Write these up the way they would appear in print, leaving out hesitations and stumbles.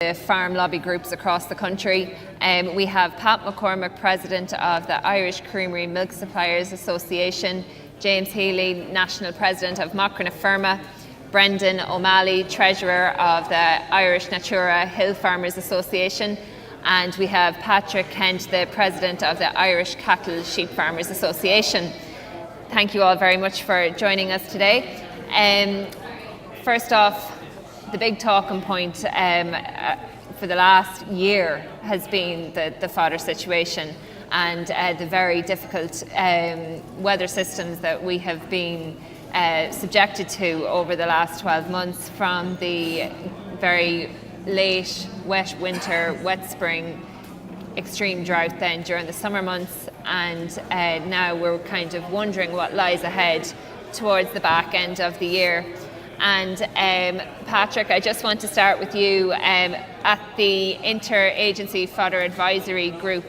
the farm lobby groups across the country. We have Pat McCormick, President of the Irish Creamery Milk Suppliers Association, James Healy, National President of Macra na Feirme, Brendan O'Malley, Treasurer of the Irish Natura Hill Farmers Association, and we have Patrick Kent, the President of the Irish Cattle Sheep Farmers Association. Thank you all very much for joining us today. First off, the big talking point for the last year has been the fodder situation and the very difficult weather systems that we have been subjected to over the last 12 months, from the very late wet winter, wet spring, extreme drought then during the summer months, and now we're kind of wondering what lies ahead towards the back end of the year. And Patrick, I just want to start with you. At the Interagency Fodder Advisory Group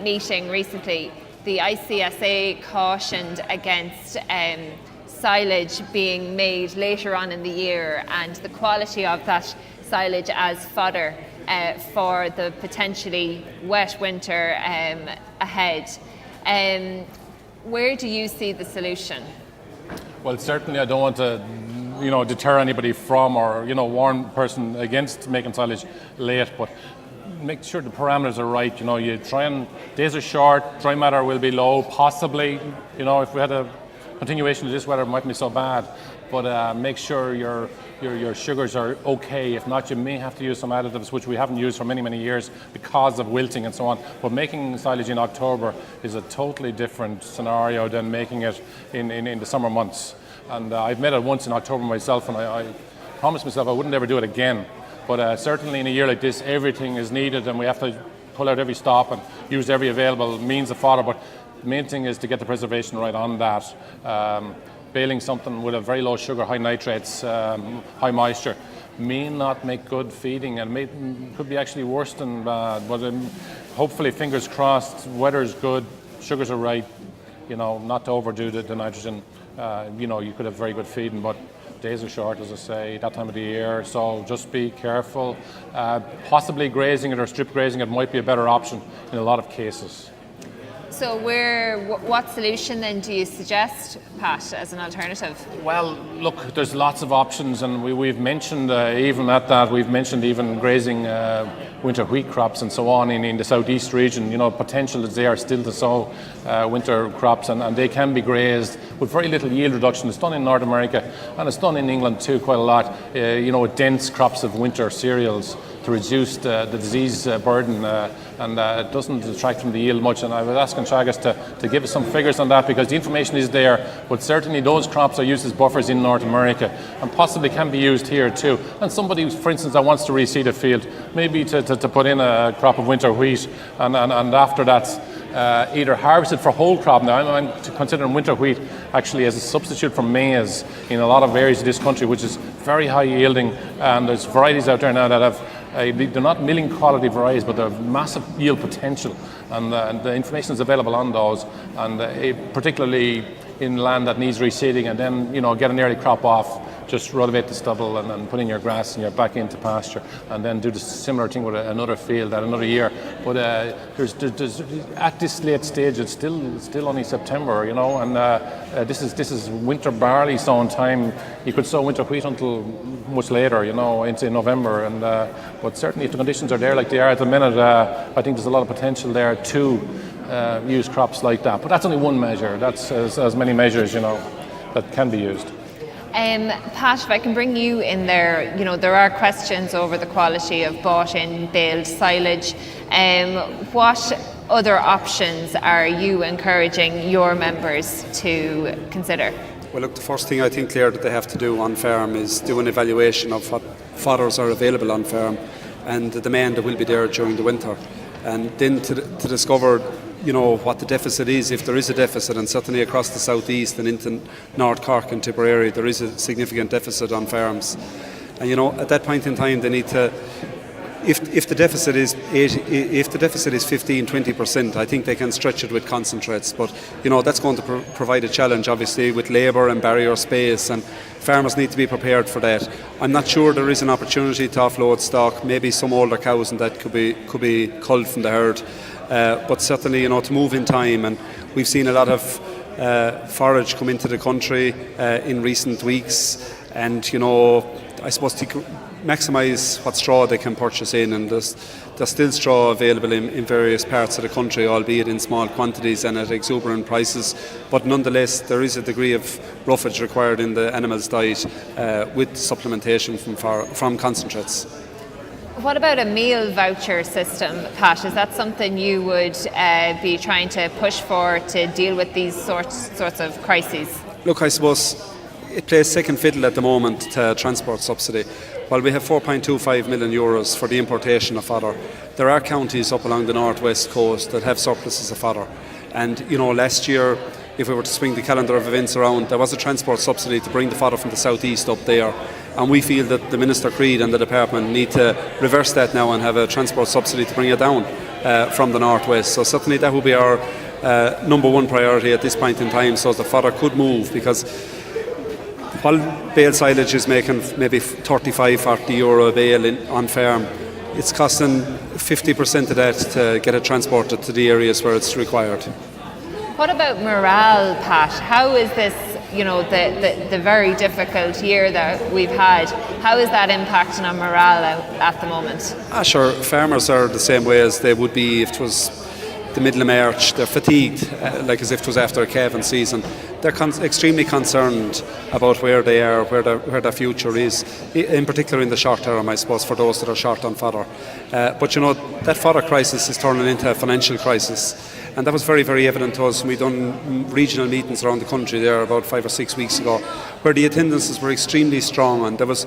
meeting recently, the ICSA cautioned against silage being made later on in the year and the quality of that silage as fodder for the potentially wet winter ahead. Where do you see the solution? Well, certainly I don't want to deter anybody from, or warn a person against making silage late, but make sure the parameters are right. You try, and days are short, dry matter will be low, possibly, if we had a continuation of this weather, it mightn't be so bad, but make sure your sugars are okay. If not, you may have to use some additives, which we haven't used for many years because of wilting and so on. But making silage in October is a totally different scenario than making it in the summer months. And I've made it once in October myself, and I promised myself I wouldn't ever do it again. But certainly in a year like this, everything is needed, and we have to pull out every stop and use every available means of fodder. But the main thing is to get the preservation right on that. Baling something with a very low sugar, high nitrates, high moisture may not make good feeding, and could be actually worse than bad. But hopefully, fingers crossed, weather's good, sugars are right, not to overdo the nitrogen. You could have very good feeding, but days are short, as I say, that time of the year, so just be careful. Possibly grazing it or strip grazing it might be a better option in a lot of cases. So what solution then do you suggest, Pat, as an alternative? Well, look, there's lots of options, and we've mentioned we've mentioned even grazing winter wheat crops and so on in the southeast region. Potential is there still to sow winter crops, and they can be grazed with very little yield reduction. It's done in North America, and it's done in England too quite a lot, with dense crops of winter cereals to reduce the disease burden, and it doesn't detract from the yield much. And I was asking Teagasc to give us some figures on that, because the information is there, but certainly those crops are used as buffers in North America and possibly can be used here too. And somebody, for instance, that wants to reseed a field, maybe to put in a crop of winter wheat, and after that either harvested for whole crop. Now I'm considering winter wheat actually as a substitute for maize in a lot of areas of this country, which is very high yielding, and there's varieties out there now that have they're not milling quality varieties, but they have massive yield potential, and the information is available on those, and particularly in land that needs reseeding, and then get an early crop off, just rotivate the stubble and put in your grass and you're back into pasture, and then do the similar thing with another field at another year. But there's at this late stage, it's still only September, and this is winter barley sowing time. You could sow winter wheat until much later, into November, and but certainly if the conditions are there like they are at the minute, I think there's a lot of potential there to use crops like that. But that's only one measure. That's as many measures, that can be used. Pat, if I can bring you in there, there are questions over the quality of bought-in baled silage. What other options are you encouraging your members to consider? Well, look, the first thing I think, Claire, that they have to do on farm is do an evaluation of what fodders are available on farm and the demand that will be there during the winter, and then to discover what the deficit is, if there is a deficit, and certainly across the southeast and into North Cork and Tipperary there is a significant deficit on farms. And at that point in time they need to if the deficit is 15-20%, I think they can stretch it with concentrates. But that's going to provide a challenge, obviously, with labour and barrier space, and farmers need to be prepared for that. I'm not sure there is an opportunity to offload stock. Maybe some older cows and that could be culled from the herd, but certainly to move in time. And we've seen a lot of forage come into the country in recent weeks, and I suppose to maximise what straw they can purchase in, and there's still straw available in various parts of the country, albeit in small quantities and at exuberant prices. But nonetheless, there is a degree of roughage required in the animal's diet with supplementation from concentrates. What about a meal voucher system, Pat? Is that something you would be trying to push for to deal with these sorts of crises? Look, I suppose it plays second fiddle at the moment to transport subsidy. While we have €4.25 million for the importation of fodder, there are counties up along the northwest coast that have surpluses of fodder. And last year, if we were to swing the calendar of events around, there was a transport subsidy to bring the fodder from the southeast up there. And we feel that the Minister Creed and the department need to reverse that now and have a transport subsidy to bring it down from the northwest. So certainly that will be our number one priority at this point in time, so the fodder could move, because while bale silage is making maybe €35-40 a bale on farm, it's costing 50% of that to get it transported to the areas where it's required. What about morale, Pat? How is this, the very difficult year that we've had, how is that impacting on morale at the moment? Sure, farmers are the same way as they would be if it was the middle of March. They're fatigued, like as if it was after a calving season. They're extremely concerned about where they are, where their future is, in particular in the short term, I suppose, for those that are short on fodder. But that fodder crisis is turning into a financial crisis. And that was very, very evident to us when we done regional meetings around the country there about 5 or 6 weeks ago, where the attendances were extremely strong, and it was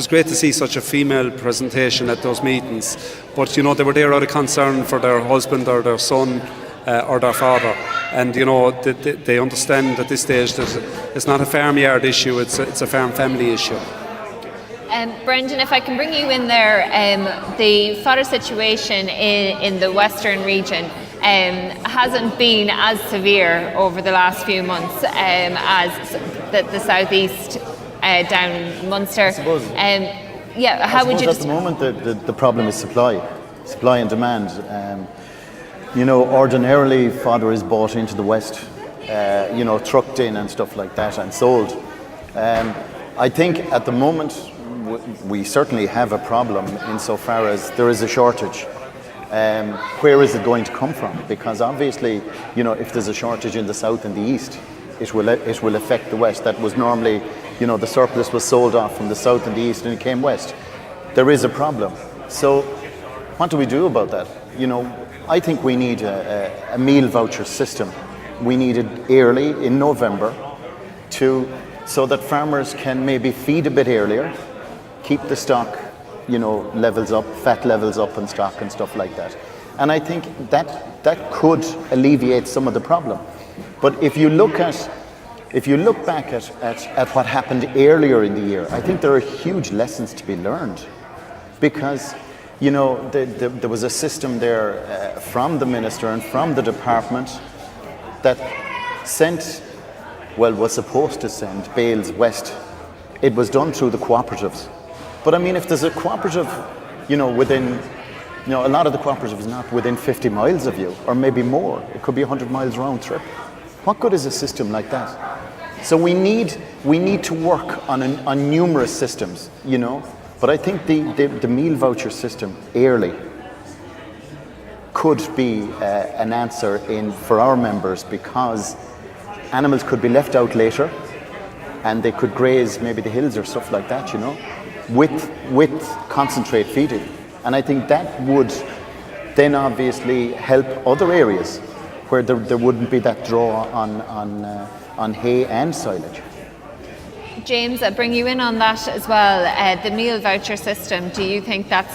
great to see such a female presentation at those meetings. But they were there out of concern for their husband or their son or their father, and they understand at this stage that it's not a farmyard issue; it's a farm family issue. Brendan, if I can bring you in there, the fodder situation in the western region hasn't been as severe over the last few months as the southeast down in Munster. How would you? At the moment, the problem is supply and demand. Ordinarily fodder is bought into the west, trucked in and stuff like that, and sold. I think at the moment we certainly have a problem insofar as there is a shortage. Where is it going to come from? Because obviously, if there's a shortage in the south and the east, it will affect the west. That was normally, the surplus was sold off from the south and the east and it came west. There is a problem. So what do we do about that? I think we need a meal voucher system. We need it early in November so that farmers can maybe feed a bit earlier, keep the stock levels up, fat levels up in stock and stuff like that. And I think that could alleviate some of the problem. But if you look back at what happened earlier in the year, I think there are huge lessons to be learned, because there was a system there from the minister and from the department that was supposed to send bales west. It was done through the cooperatives. But I mean, if there's a cooperative, within, a lot of the cooperatives not within 50 miles of you, or maybe more. It could be 100 miles round trip. What good is a system like that? So we need to work on numerous systems, But I think the meal voucher system early could be an answer for our members, because animals could be left out later, and they could graze maybe the hills or stuff like that, with concentrate feeding. And I think that would then obviously help other areas where there wouldn't be that draw on hay and silage. James, I bring you in on that as well. The meal voucher system, do you think that's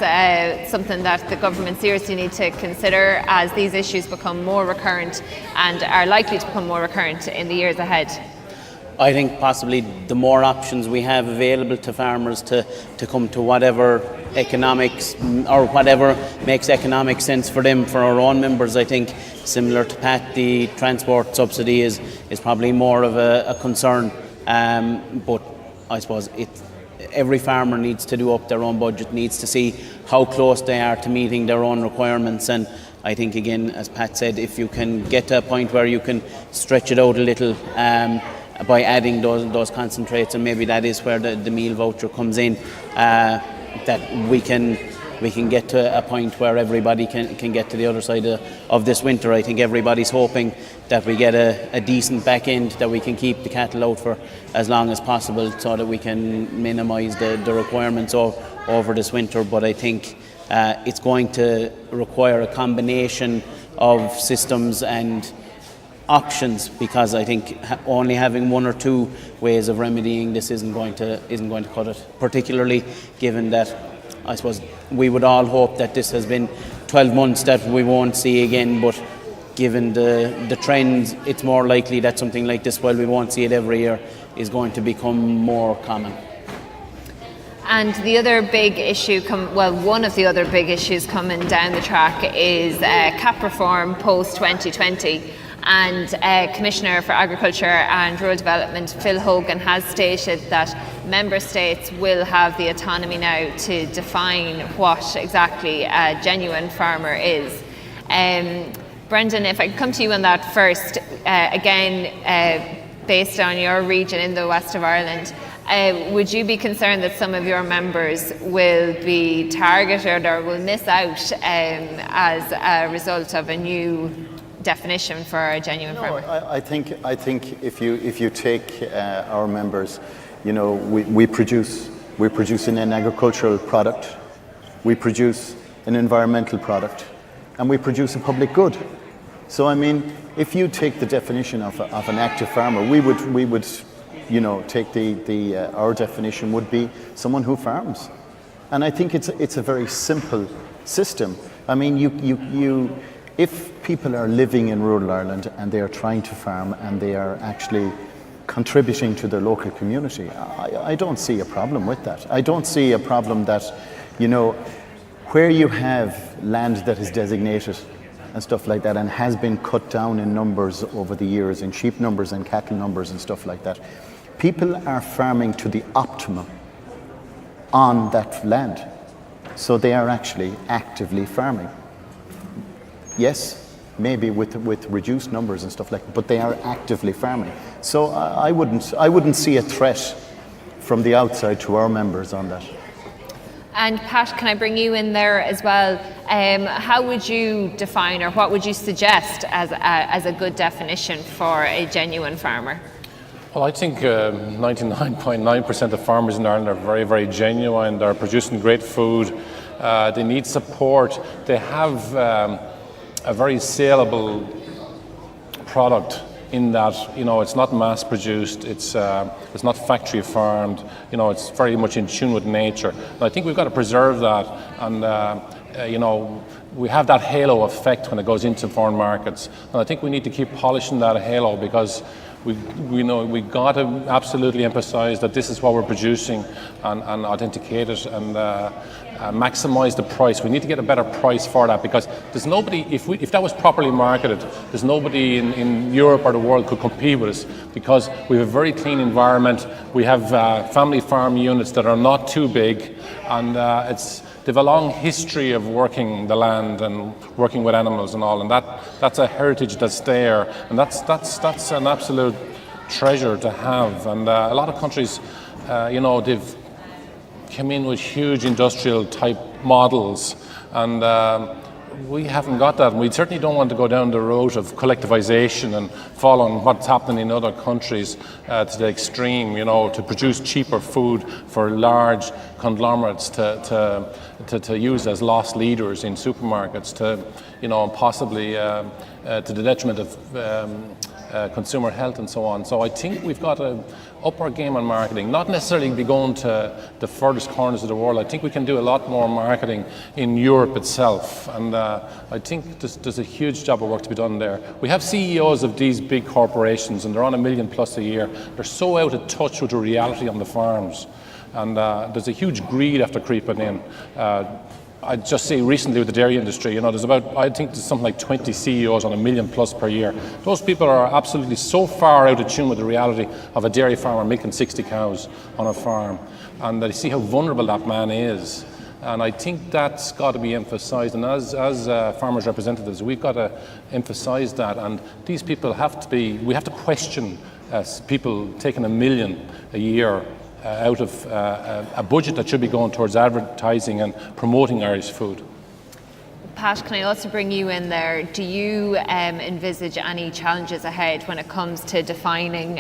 something that the government seriously need to consider as these issues become more recurrent and are likely to become more recurrent in the years ahead? I think possibly the more options we have available to farmers to come to whatever economics or whatever makes economic sense for them. For our own members, I think, similar to Pat, the transport subsidy is probably more of a concern. But I suppose every farmer needs to do up their own budget, needs to see how close they are to meeting their own requirements. And I think, again, as Pat said, if you can get to a point where you can stretch it out a little by adding those concentrates, and maybe that is where the meal voucher comes in, that we can get to a point where everybody can get to the other side of this winter. I think everybody's hoping that we get a decent back end, that we can keep the cattle out for as long as possible so that we can minimise the requirements over this winter. But I think it's going to require a combination of systems and options, because I think only having one or two ways of remedying this isn't going to cut it, particularly given that I suppose we would all hope that this has been 12 months that we won't see again, but given the trends, it's more likely that something like this, while we won't see it every year, is going to become more common. And the other big issue, one of the other big issues coming down the track is CAP reform post 2020. And Commissioner for Agriculture and Rural Development Phil Hogan has stated that member states will have the autonomy now to define what exactly a genuine farmer is. Brendan, if I could come to you on that first, based on your region in the west of Ireland, would you be concerned that some of your members will be targeted or will miss out as a result of a new definition for a genuine farmer? I think if you take our members, we produce an agricultural product, we produce an environmental product, and we produce a public good. So I mean, if you take the definition of an active farmer, we would take our definition would be someone who farms, and I think it's a very simple system. I mean, if people are living in rural Ireland and they are trying to farm and they are actually contributing to their local community, I don't see a problem with that. I don't see a problem that, where you have land that is designated and stuff like that and has been cut down in numbers over the years, in sheep numbers and cattle numbers and stuff like that, people are farming to the optimum on that land. So they are actually actively farming. Yes, maybe with reduced numbers and stuff like that, but they are actively farming. So I wouldn't see a threat from the outside to our members on that. And Pat, can I bring you in there as well? How would you define, or what would you suggest as a good definition for a genuine farmer? Well, I think 99.9% of farmers in Ireland are very, very genuine. They're producing great food. They need support. They have a very saleable product in that, it's not mass produced, it's not factory farmed, it's very much in tune with nature. And I think we've got to preserve that, and we have that halo effect when it goes into foreign markets. And I think we need to keep polishing that halo, because we got to absolutely emphasize that this is what we're producing, and authenticate it, and maximize the price. We need to get a better price for that, because there's nobody, if that was properly marketed, there's nobody in Europe or the world could compete with us, because we have a very clean environment. We have family farm units that are not too big, and they've a long history of working the land and working with animals and all, and that's a heritage that's there, and that's an absolute treasure to have. And a lot of countries, they've come in with huge industrial type models, and we haven't got that. And we certainly don't want to go down the road of collectivization and following what's happening in other countries to the extreme, to produce cheaper food for large conglomerates to use as loss leaders in supermarkets, to possibly to the detriment of consumer health and so on. So I think we've got to up our game on marketing, not necessarily be going to the furthest corners of the world. I think we can do a lot more marketing in Europe itself, and I think there's a huge job of work to be done there. We have CEOs of these big corporations, and they're on $1 million plus a year. They're so out of touch with the reality on the farms. and there's a huge greed after creeping in. I just say recently with the dairy industry, there's I think there's something like 20 CEOs on $1 million plus per year. Those people are absolutely so far out of tune with the reality of a dairy farmer milking 60 cows on a farm, and they see how vulnerable that man is. And I think that's got to be emphasised. And as farmers' representatives, we've got to emphasise that. And these people we have to question people taking $1 million a year out of a budget that should be going towards advertising and promoting Irish food. Pat, can I also bring you in there? Do you envisage any challenges ahead when it comes to defining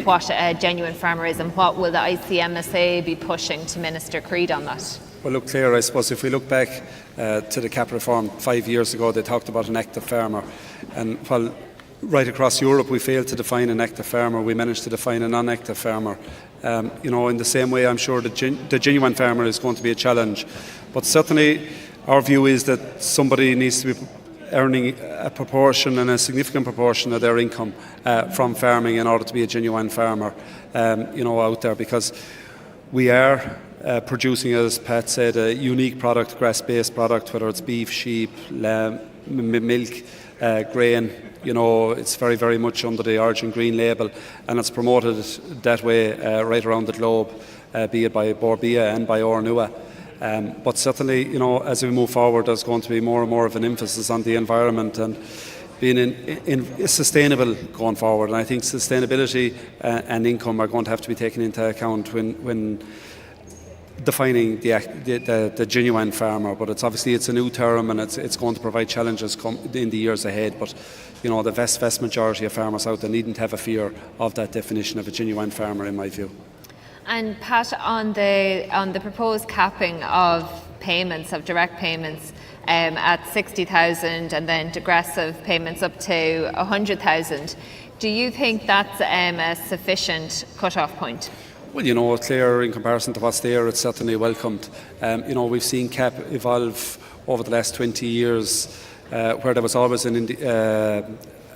what a genuine farmer is, and what will the ICMSA be pushing to Minister Creed on that? Well, look, Claire, I suppose if we look back to the CAP reform 5 years ago, they talked about an active farmer. And while right across Europe we failed to define an active farmer, we managed to define a non-active farmer. In the same way, I'm sure the genuine farmer is going to be a challenge. But certainly our view is that somebody needs to be earning a proportion and a significant proportion of their income from farming in order to be a genuine farmer out there, because we are producing, as Pat said, a unique product, grass-based product, whether it's beef, sheep, lamb, milk, grain. It's very, very much under the Origin Green label, and it's promoted that way right around the globe, be it by Borbia and by Ornua. But certainly, as we move forward, there's going to be more and more of an emphasis on the environment and being in sustainable going forward. And I think sustainability and income are going to have to be taken into account when defining the genuine farmer. But it's a new term, and it's going to provide challenges in the years ahead. But the vast majority of farmers out there needn't have a fear of that definition of a genuine farmer, in my view. And Pat, on the proposed capping of payments, of direct payments, at 60,000 and then digressive payments up to 100,000, do you think that's a sufficient cut-off point? Well, Claire, in comparison to what's there, it's certainly welcomed. We've seen CAP evolve over the last 20 years, where there was always a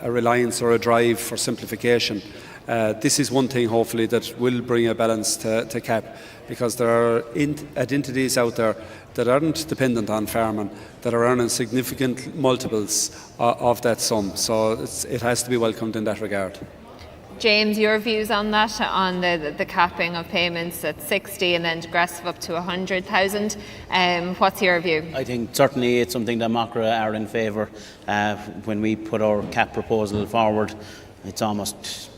reliance or a drive for simplification. This is one thing, hopefully, that will bring a balance to CAP, because there are entities out there that aren't dependent on farming, that are earning significant multiples of that sum. So it has to be welcomed in that regard. James, your views on that, on the capping of payments at 60 and then digressive up to 100,000? What's your view? I think certainly it's something that Macra are in favour. When we put our cap proposal forward, it's almost,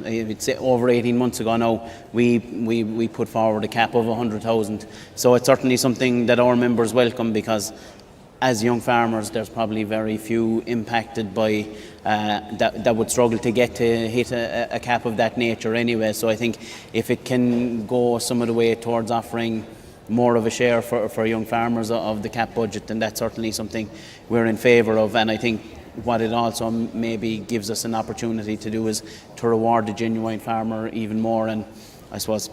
I'd say over 18 months ago now, we put forward a cap of 100,000. So it's certainly something that our members welcome, because as young farmers, there's probably very few impacted by that would struggle to get to hit a cap of that nature anyway. So I think if it can go some of the way towards offering more of a share for young farmers of the cap budget, then that's certainly something we're in favour of. And I think what it also maybe gives us an opportunity to do is to reward the genuine farmer even more. And I suppose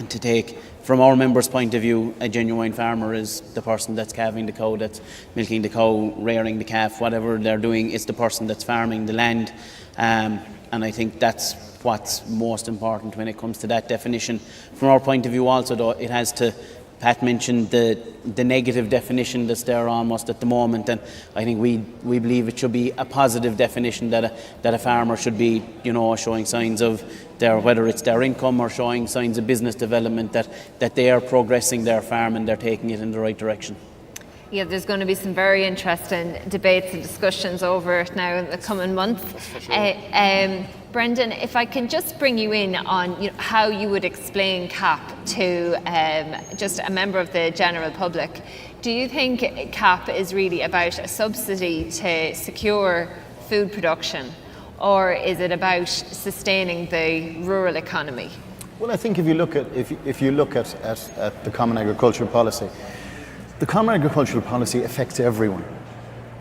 to take, from our members' point of view, a genuine farmer is the person that's calving the cow, that's milking the cow, rearing the calf, whatever they're doing. It's the person that's farming the land, and I think that's what's most important when it comes to that definition. From our point of view also, though, it has to, Pat mentioned the negative definition that's there almost at the moment, and I think we believe it should be a positive definition, that a farmer should be, showing signs of whether it's their income or showing signs of business development, that they are progressing their farm and they're taking it in the right direction. Yeah, there's going to be some very interesting debates and discussions over it now in the coming months. Brendan, if I can just bring you in on how you would explain CAP to just a member of the general public. Do you think CAP is really about a subsidy to secure food production, or is it about sustaining the rural economy? Well, I think if you look at the Common Agricultural Policy, the Common Agricultural Policy affects everyone.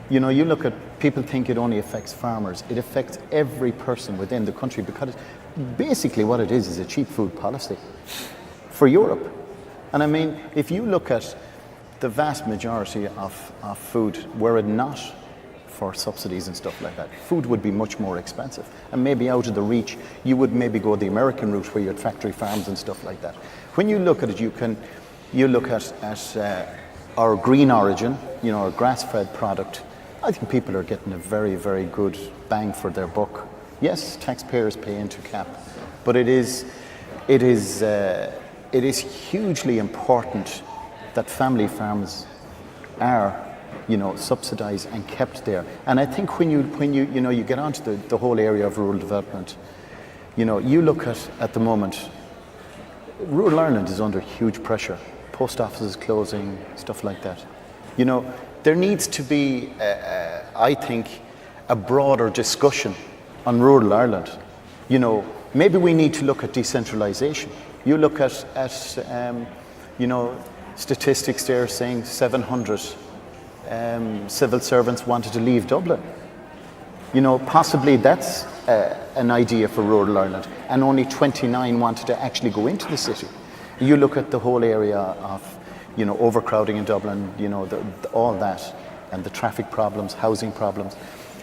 You look at, people think it only affects farmers. It affects every person within the country, because basically what it is a cheap food policy for Europe. And I mean, if you look at the vast majority of food, were it not for subsidies and stuff like that. Food would be much more expensive, and maybe out of the reach. You would maybe go the American route where you had factory farms and stuff like that. When you look at it, you look at our green origin, our grass-fed product. I think people are getting a very, very good bang for their buck. Yes, taxpayers pay into CAP, but it is hugely important that family farms are, subsidised and kept there. And I think when you get onto the whole area of rural development, you look at the moment, rural Ireland is under huge pressure. Post offices closing, stuff like that. There needs to be, I think, a broader discussion on rural Ireland. Maybe we need to look at decentralisation. You look at statistics there saying 700 civil servants wanted to leave Dublin. Possibly that's an idea for rural Ireland, and only 29 wanted to actually go into the city. You look at the whole area of, overcrowding in Dublin, all that, and the traffic problems, housing problems.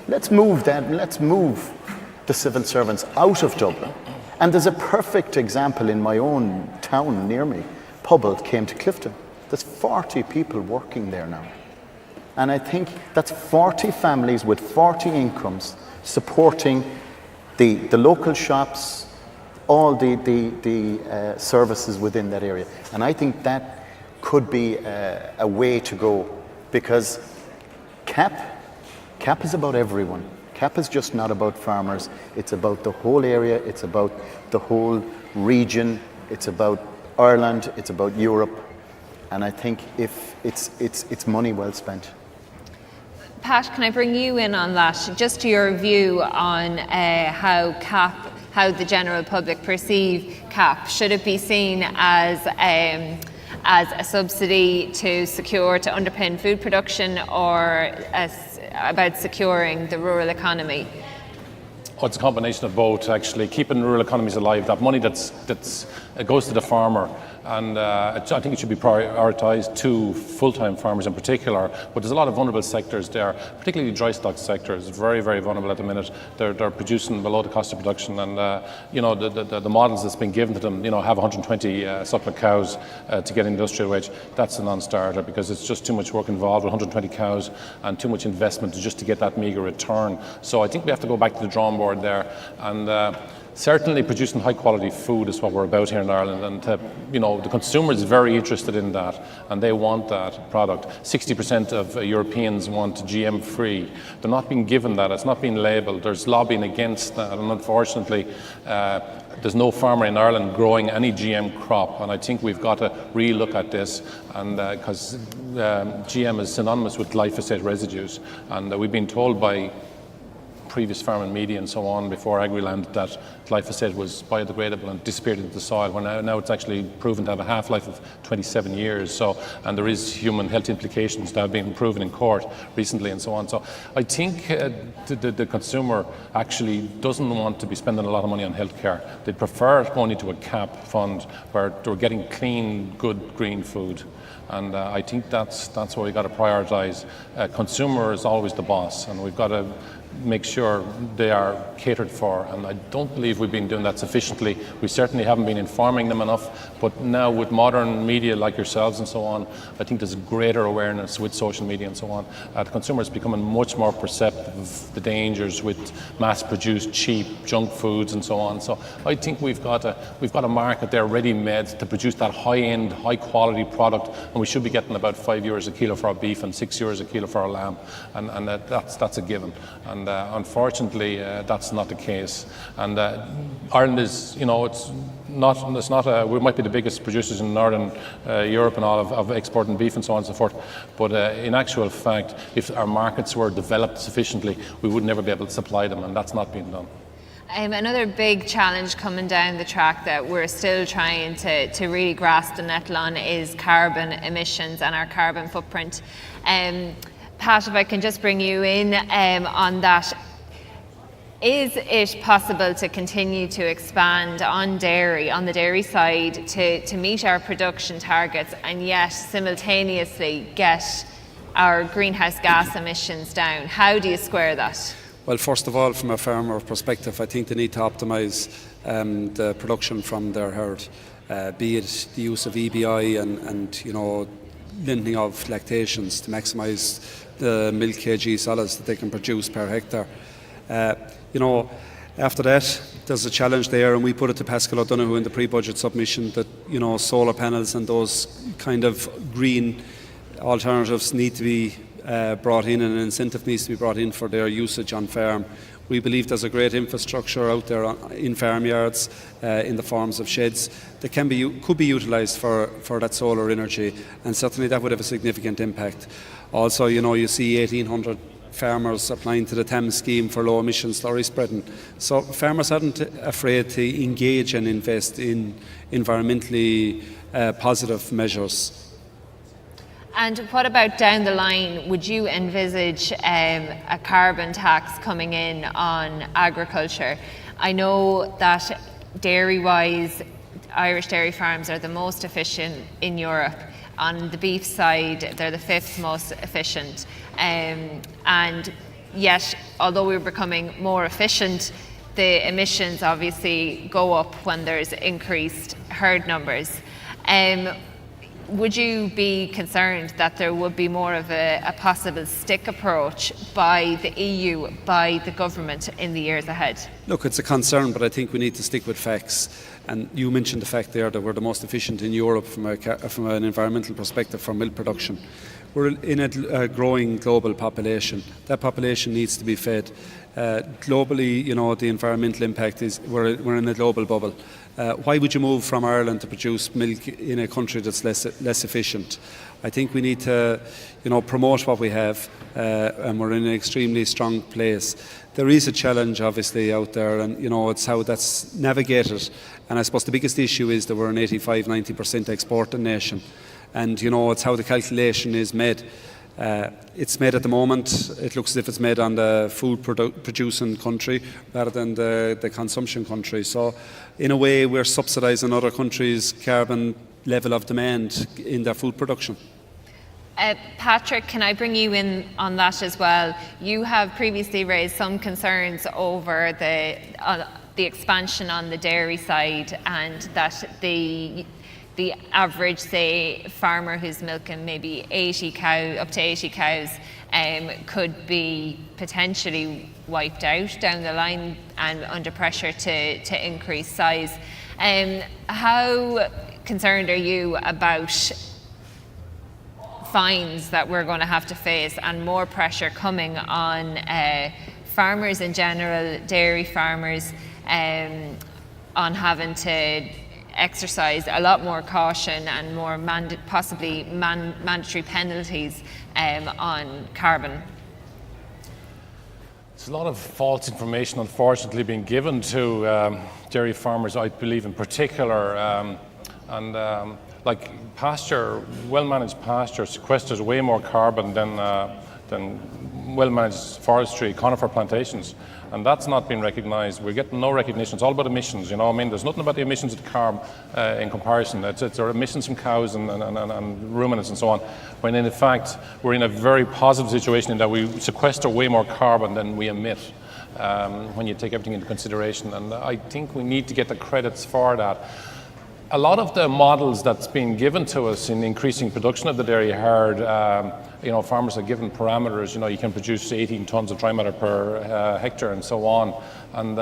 Let's move the civil servants out of Dublin. And there's a perfect example in my own town near me. Pobble came to Clifton. There's 40 people working there now. And I think that's 40 families with 40 incomes supporting the local shops, all the services within that area. And I think that could be a way to go, because CAP is about everyone. CAP is just not about farmers. It's about the whole area. It's about the whole region. It's about Ireland. It's about Europe. And I think if it's money well spent. Pat, can I bring you in on that? Just your view on how the general public perceive CAP. Should it be seen as a subsidy to underpin food production, or about securing the rural economy? Oh, it's a combination of both, actually. Keeping rural economies alive, that money that's goes to the farmer, and I think it should be prioritised to full-time farmers in particular. But there's a lot of vulnerable sectors there, particularly the dry stock sector is very, very vulnerable at the minute. They're producing below the cost of production, and the models that's been given to them, have 120 supplement cows to get industrial wage. That's a non-starter, because it's just too much work involved with 120 cows and too much investment just to get that meagre return. So I think we have to go back to the drawing board there, and certainly producing high quality food is what we're about here in Ireland, and the consumer is very interested in that, and they want that product. 60% of Europeans want GM free. They're not being given that, it's not being labelled. There's lobbying against that, and unfortunately there's no farmer in Ireland growing any GM crop, and I think we've got to re-look at this, and because GM is synonymous with glyphosate residues, and we've been told by previous farm and media and so on before Agriland that glyphosate was biodegradable and disappeared into the soil, where now it's actually proven to have a half-life of 27 years. So, and there is human health implications that have been proven in court recently and so on. So I think the consumer actually doesn't want to be spending a lot of money on healthcare. They'd prefer going into a CAP fund where they're getting clean, good, green food. And I think that's what we've got to prioritise. Consumer is always the boss, and we've got to make sure they are catered for, and I don't believe we've been doing that sufficiently. We certainly haven't been informing them enough, but now with modern media like yourselves and so on, I think there's greater awareness with social media and so on. The consumer is becoming much more perceptive of the dangers with mass-produced, cheap junk foods and so on. So I think we've got a market there ready-made to produce that high-end, high-quality product, and we should be getting about €5 a kilo for our beef and €6 a kilo for our lamb, and that's a given. And unfortunately, that's not the case. And Ireland is, it's not. We might be the biggest producers in Northern Europe and all of exporting beef and so on and so forth. But in actual fact, if our markets were developed sufficiently, we would never be able to supply them, and that's not being done. Another big challenge coming down the track that we're still trying to really grasp the nettle on is carbon emissions and our carbon footprint. Pat, if I can just bring you in on that. Is it possible to continue to expand on the dairy side, to meet our production targets, and yet simultaneously get our greenhouse gas emissions down. How do you square that? Well, first of all, from a farmer perspective, I think they need to optimise the production from their herd, be it the use of EBI and limiting of lactations to maximise the milk kg solids that they can produce per hectare. After that, there's a challenge there, and we put it to Pascal O'Donoghue in the pre-budget submission that solar panels and those kind of green alternatives need to be brought in, and an incentive needs to be brought in for their usage on farm. We believe there's a great infrastructure out there in farmyards, in the forms of sheds that could be utilised for that solar energy, and certainly that would have a significant impact. Also, you see 1,800 farmers applying to the TAM scheme for low emission slurry spreading. So farmers aren't afraid to engage and invest in environmentally positive measures. And what about down the line? Would you envisage a carbon tax coming in on agriculture? I know that dairy-wise, Irish dairy farms are the most efficient in Europe. On the beef side, they're the 5th most efficient. And yet, although we're becoming more efficient, the emissions obviously go up when there's increased herd numbers. Would you be concerned that there would be more of a possible stick approach by the EU, by the government in the years ahead? Look, it's a concern, but I think we need to stick with facts. And you mentioned the fact there that we're the most efficient in Europe from an environmental perspective for milk production. We're in a growing global population. That population needs to be fed. Globally, the environmental impact is we're in a global bubble. Why would you move from Ireland to produce milk in a country that's less efficient? I think we need to, promote what we have, and we're in an extremely strong place. There is a challenge, obviously, out there, and it's how that's navigated. And I suppose the biggest issue is that we're an 85-90% exporting nation, and it's how the calculation is made. It's made at the moment, it looks as if it's made on the food producing country rather than the consumption country. So in a way we're subsidising other countries' carbon level of demand in their food production. Patrick, can I bring you in on that as well? You have previously raised some concerns over the expansion on the dairy side, and that the average, say, farmer who's milking maybe up to 80 cows could be potentially wiped out down the line and under pressure to increase size. How concerned are you about fines that we're going to have to face and more pressure coming on farmers in general, dairy farmers, on having to exercise a lot more caution and more possibly mandatory penalties on carbon? There's a lot of false information, unfortunately, being given to dairy farmers, I believe, in particular. Like pasture, well-managed pasture sequesters way more carbon than well-managed forestry, conifer plantations. And that's not been recognised. We're getting no recognition. It's all about emissions, there's nothing about the emissions of the carbon in comparison. It's our emissions from cows and ruminants and so on. When in fact, we're in a very positive situation in that we sequester way more carbon than we emit when you take everything into consideration. And I think we need to get the credits for that. A lot of the models that's been given to us in increasing production of the dairy herd, farmers are given parameters. You can produce 18 tonnes of dry matter per hectare and so on. And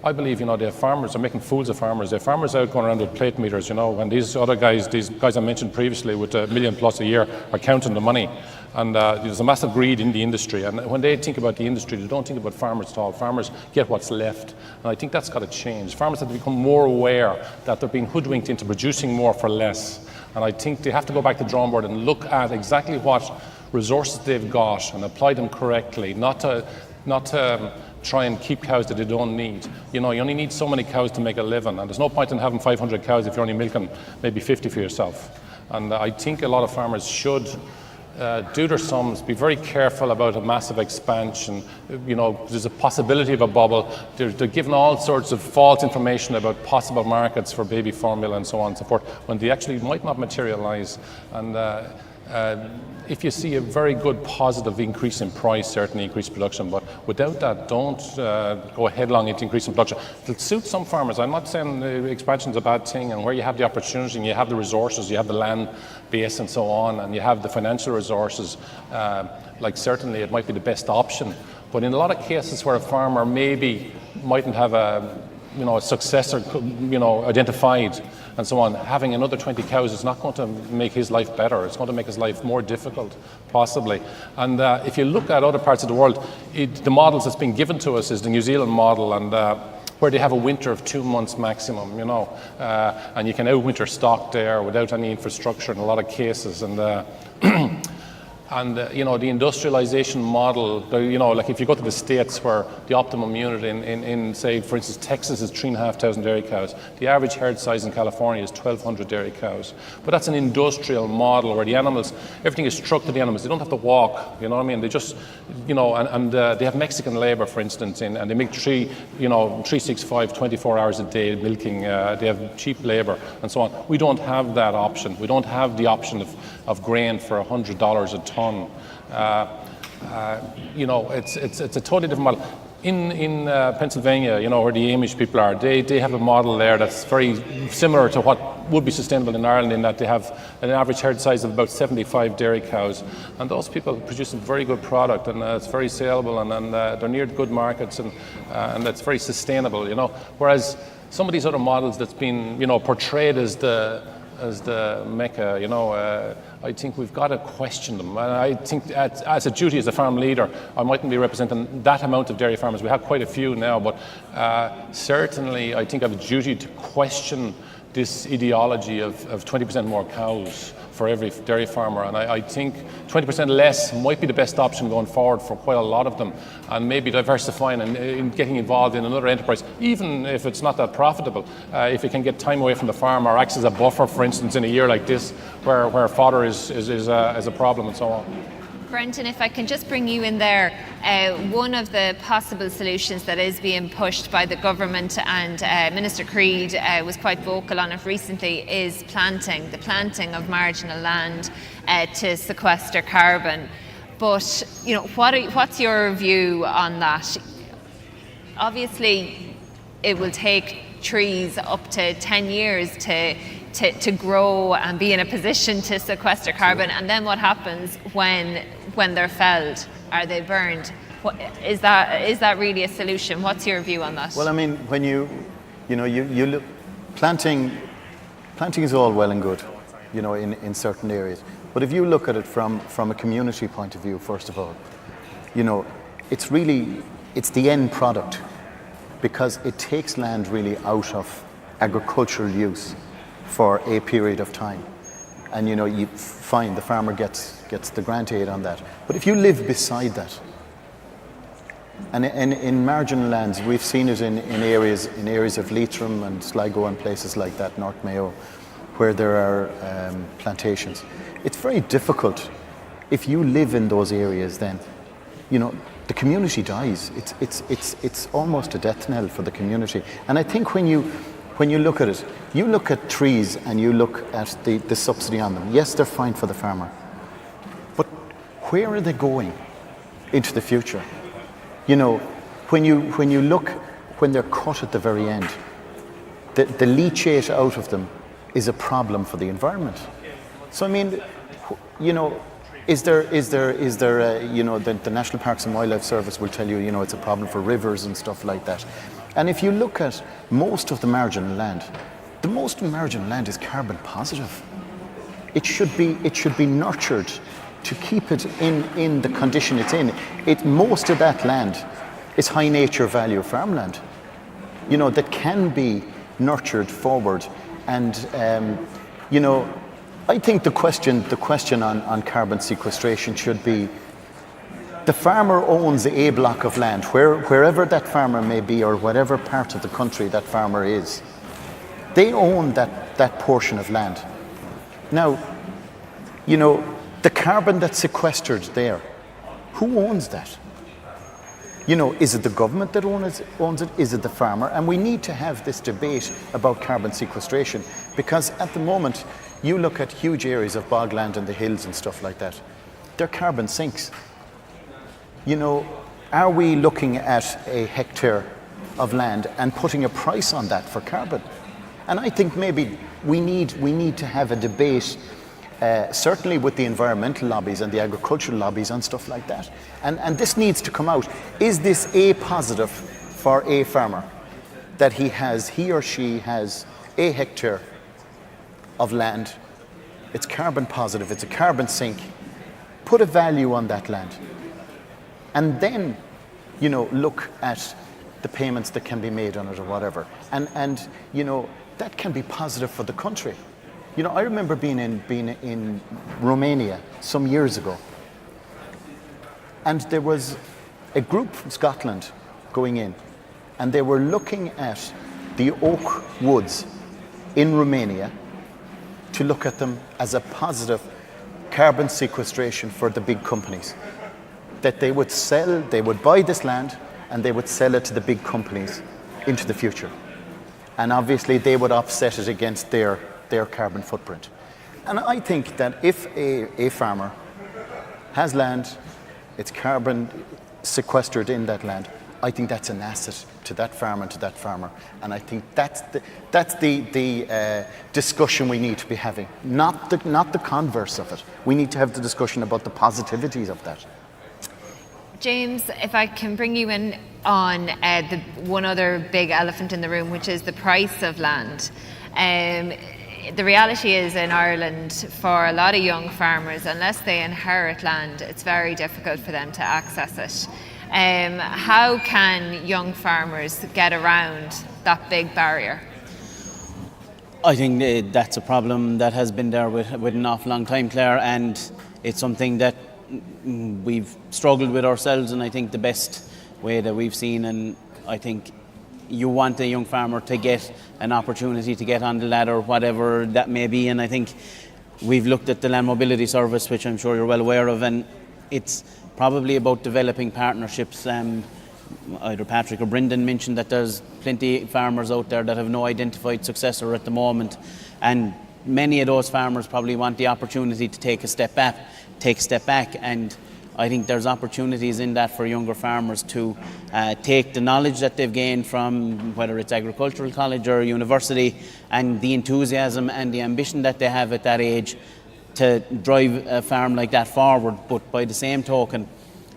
I believe, the farmers are making fools of farmers. The farmers out going around with plate meters, and these guys I mentioned previously with $1 million plus a year are counting the money. And there's a massive greed in the industry. And when they think about the industry, they don't think about farmers at all. Farmers get what's left. And I think that's got to change. Farmers have to become more aware that they're being hoodwinked into producing more for less. And I think they have to go back to the drawing board and look at exactly what resources they've got and apply them correctly, not to try and keep cows that they don't need. You only need so many cows to make a living, and there's no point in having 500 cows if you're only milking maybe 50 for yourself. And I think a lot of farmers should do their sums, be very careful about a massive expansion. There's a possibility of a bubble. They're given all sorts of false information about possible markets for baby formula and so on and so forth, when they actually might not materialize. And if you see a very good positive increase in price, certainly increase production, but without that, don't go headlong into increasing production. It'll suit some farmers. I'm not saying expansion is a bad thing, and where you have the opportunity and you have the resources, you have the land base and so on, and you have the financial resources, like certainly it might be the best option. But in a lot of cases where a farmer maybe mightn't have a successor, identified, and so on, having another 20 cows is not going to make his life better. It's going to make his life more difficult, possibly. And if you look at other parts of the world, the models that's been given to us is the New Zealand model, and where they have a winter of 2 months maximum, and you can outwinter stock there without any infrastructure in a lot of cases. And And the industrialization model, like if you go to the States where the optimum unit in say, for instance, Texas is 3,500 dairy cows. The average herd size in California is 1,200 dairy cows. But that's an industrial model where the animals, everything is struck to the animals. They don't have to walk, you know what I mean? They just, and they have Mexican labor, for instance, and they make 365, 24 hours a day milking. They have cheap labor and so on. We don't have that option. We don't have the option of grain for $100 a ton. It's a totally different model. In Pennsylvania, where the Amish people are, they have a model there that's very similar to what would be sustainable in Ireland, in that they have an average herd size of about 75 dairy cows, and those people produce a very good product, and it's very saleable, and they're near good markets, and it's very sustainable. Whereas some of these other models that's been portrayed as the mecca, I think we've got to question them. And I think as a duty as a farm leader, I mightn't be representing that amount of dairy farmers. We have quite a few now, but certainly I think I have a duty to question this ideology of 20% more cows for every dairy farmer, and I think 20% less might be the best option going forward for quite a lot of them, and maybe diversifying and getting involved in another enterprise, even if it's not that profitable, if it can get time away from the farm or acts as a buffer, for instance, in a year like this where fodder is a problem and so on. Brendan, if I can just bring you in there, one of the possible solutions that is being pushed by the government, and Minister Creed was quite vocal on it recently, is the planting of marginal land to sequester carbon. But what's your view on that? Obviously, it will take trees up to 10 years to grow and be in a position to sequester carbon, and then what happens when they're felled? Are they burned? Is that really a solution? What's your view on that? Well, I mean, when you look, planting is all well and good, in certain areas. But if you look at it from a community point of view, first of all, it's the end product, because it takes land really out of agricultural use for a period of time. And you find the farmer gets the grant aid on that. But if you live beside that, and in marginal lands, we've seen it in areas of Leitrim and Sligo and places like that, North Mayo, where there are plantations. It's very difficult if you live in those areas. Then, the community dies. It's almost a death knell for the community. And I think when you look at it, you look at trees and you look at the subsidy on them. Yes, they're fine for the farmer, but where are they going into the future? When you look, when they're cut at the very end, the leachate out of them is a problem for the environment. So I mean, is there the National Parks and Wildlife Service will tell you, it's a problem for rivers and stuff like that. And if you look at most of the marginal land, the most marginal land is carbon positive. It should be nurtured to keep it in the condition it's in. Most of that land is high nature value farmland, that can be nurtured forward. And I think the question on carbon sequestration should be, the farmer owns a block of land, wherever that farmer may be, or whatever part of the country that farmer is. They own that portion of land. Now, the carbon that's sequestered there, who owns that? Is it the government that owns it? Is it the farmer? And we need to have this debate about carbon sequestration, because at the moment, You look at huge areas of bogland in the hills and stuff like that. They're carbon sinks. You know, are we looking at a hectare of land and putting a price on that for carbon? And I think maybe we need to have a debate, certainly with the environmental lobbies and the agricultural lobbies and stuff like that. And this needs to come out. Is this a positive for a farmer that he or she has a hectare of land? It's carbon positive, it's a carbon sink. Put a value on that land. And then, you know, look at the payments that can be made on it or whatever. And you know, that can be positive for the country. You know, I remember being in Romania some years ago, and there was a group from Scotland going in, and they were looking at the oak woods in Romania to look at them as a positive carbon sequestration for the big companies. That they would buy this land and they would sell it to the big companies into the future. And obviously they would offset it against their carbon footprint. And I think that if a farmer has land, it's carbon sequestered in that land, I think that's an asset to that farmer and to that farmer. And I think that's the discussion we need to be having, not the converse of it. We need to have the discussion about the positivities of that. James, if I can bring you in on the one other big elephant in the room, which is the price of land. The reality is in Ireland, for a lot of young farmers, unless they inherit land, it's very difficult for them to access it. How can young farmers get around that big barrier? I think that's a problem that has been there with an awful long time, Claire, and it's something that we've struggled with ourselves, and I think the best way that we've seen, and I think you want a young farmer to get an opportunity to get on the ladder, whatever that may be, and I think we've looked at the Land Mobility Service, which I'm sure you're well aware of, and it's probably about developing partnerships. Either Patrick or Brendan mentioned that there's plenty of farmers out there that have no identified successor at the moment, and many of those farmers probably want the opportunity to take a step back, and I think there's opportunities in that for younger farmers to take the knowledge that they've gained from whether it's agricultural college or university, and the enthusiasm and the ambition that they have at that age to drive a farm like that forward. But by the same token,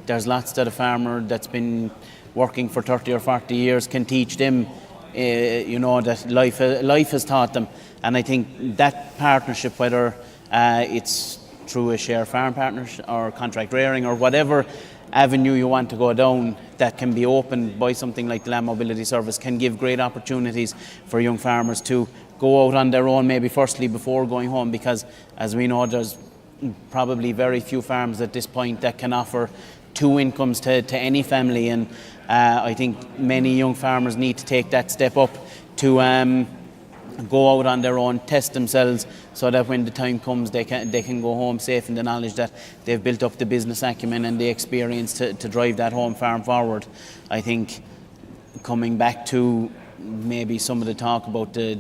there's lots that a farmer that's been working for 30 or 40 years can teach them, that life has taught them. And I think that partnership, whether it's through a share farm partnership or contract rearing or whatever avenue you want to go down, that can be opened by something like the Land Mobility Service, can give great opportunities for young farmers to go out on their own, maybe firstly before going home, because as we know, there's probably very few farms at this point that can offer two incomes to any family, and I think many young farmers need to take that step up to go out on their own, test themselves, so that when the time comes they can go home safe in the knowledge that they've built up the business acumen and the experience to drive that home farm forward. I think coming back to maybe some of the talk about the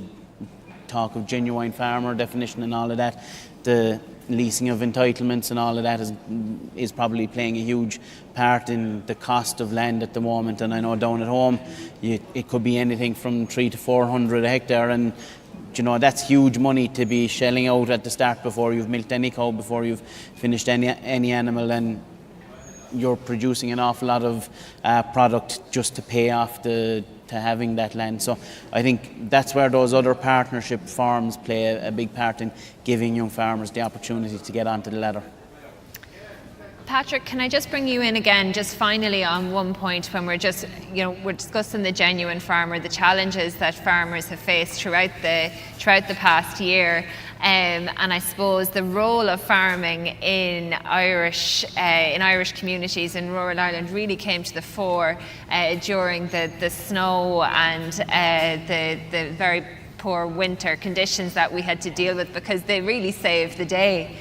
talk of genuine farmer definition and all of that, the leasing of entitlements and all of that is probably playing a huge part in the cost of land at the moment. And I know down at home it could be anything from 300 to 400 a hectare, and that's huge money to be shelling out at the start before you've milked any cow, before you've finished any animal, and you're producing an awful lot of product just to pay off to having that land. So I think that's where those other partnership farms play a big part in giving young farmers the opportunity to get onto the ladder. Patrick, can I just bring you in again, just finally on one point, when we're discussing the genuine farmer, the challenges that farmers have faced throughout the past year, and I suppose the role of farming in Irish communities in rural Ireland really came to the fore during the snow and the very poor winter conditions that we had to deal with, because they really saved the day.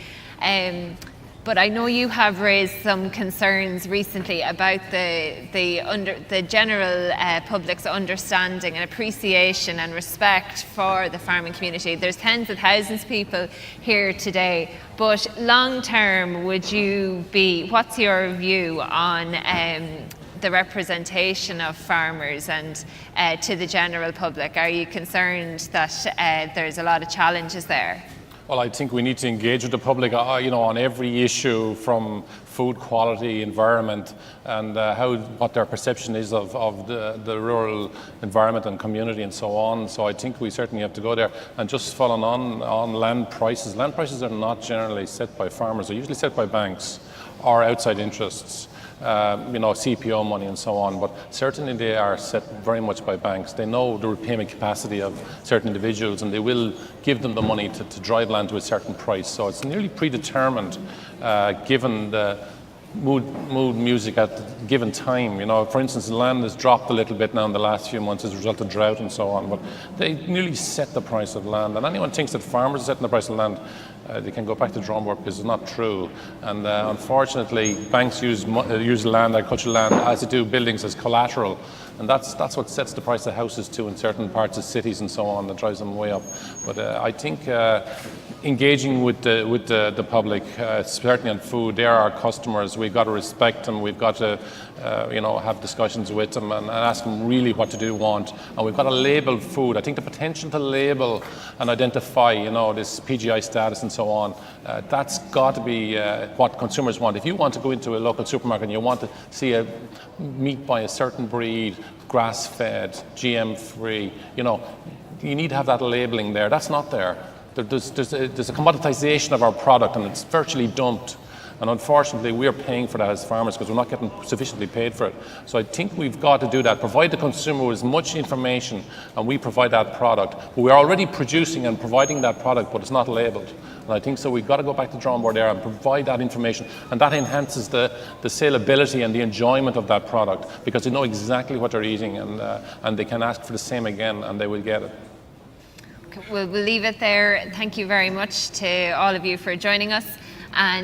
But I know you have raised some concerns recently about the general public's understanding and appreciation and respect for the farming community. There's tens of thousands of people here today, but long term, what's your view on the representation of farmers and to the general public? Are you concerned that there's a lot of challenges there? Well, I think we need to engage with the public, on every issue, from food quality, environment, and what their perception is of the rural environment and community and so on. So I think we certainly have to go there. And just following on land prices. Land prices are not generally set by farmers. They're usually set by banks or outside interests. CPO money and so on, but certainly they are set very much by banks. They know the repayment capacity of certain individuals, and they will give them the money to drive land to a certain price. So it's nearly predetermined, given the mood music at the given time. For instance, the land has dropped a little bit now in the last few months as a result of drought and so on, but they nearly set the price of land. And anyone thinks that farmers are setting the price of land, they can go back to the drawing board, because it's not true. And unfortunately, banks use land, agricultural land, as they do buildings, as collateral. And that's what sets the price of houses too in certain parts of cities and so on, that drives them way up. But I think engaging with the public, certainly on food, they're our customers. We've got to respect them. We've got to have discussions with them and ask them really what do want. And we've got to label food. I think the potential to label and identify, this PGI status and so on, that's got to be what consumers want. If you want to go into a local supermarket and you want to see a meat by a certain breed, grass-fed, GM-free, you need to have that labeling there. That's not there. There's a commoditization of our product, and it's virtually dumped. And unfortunately, we are paying for that as farmers because we're not getting sufficiently paid for it. So I think we've got to do that, provide the consumer with as much information, and we provide that product. We're already producing and providing that product, but it's not labelled. And I think so we've got to go back to the drawing board there and provide that information, and that enhances the saleability and the enjoyment of that product, because they know exactly what they're eating, and they can ask for the same again, and they will get it. We'll leave it there. Thank you very much to all of you for joining us. And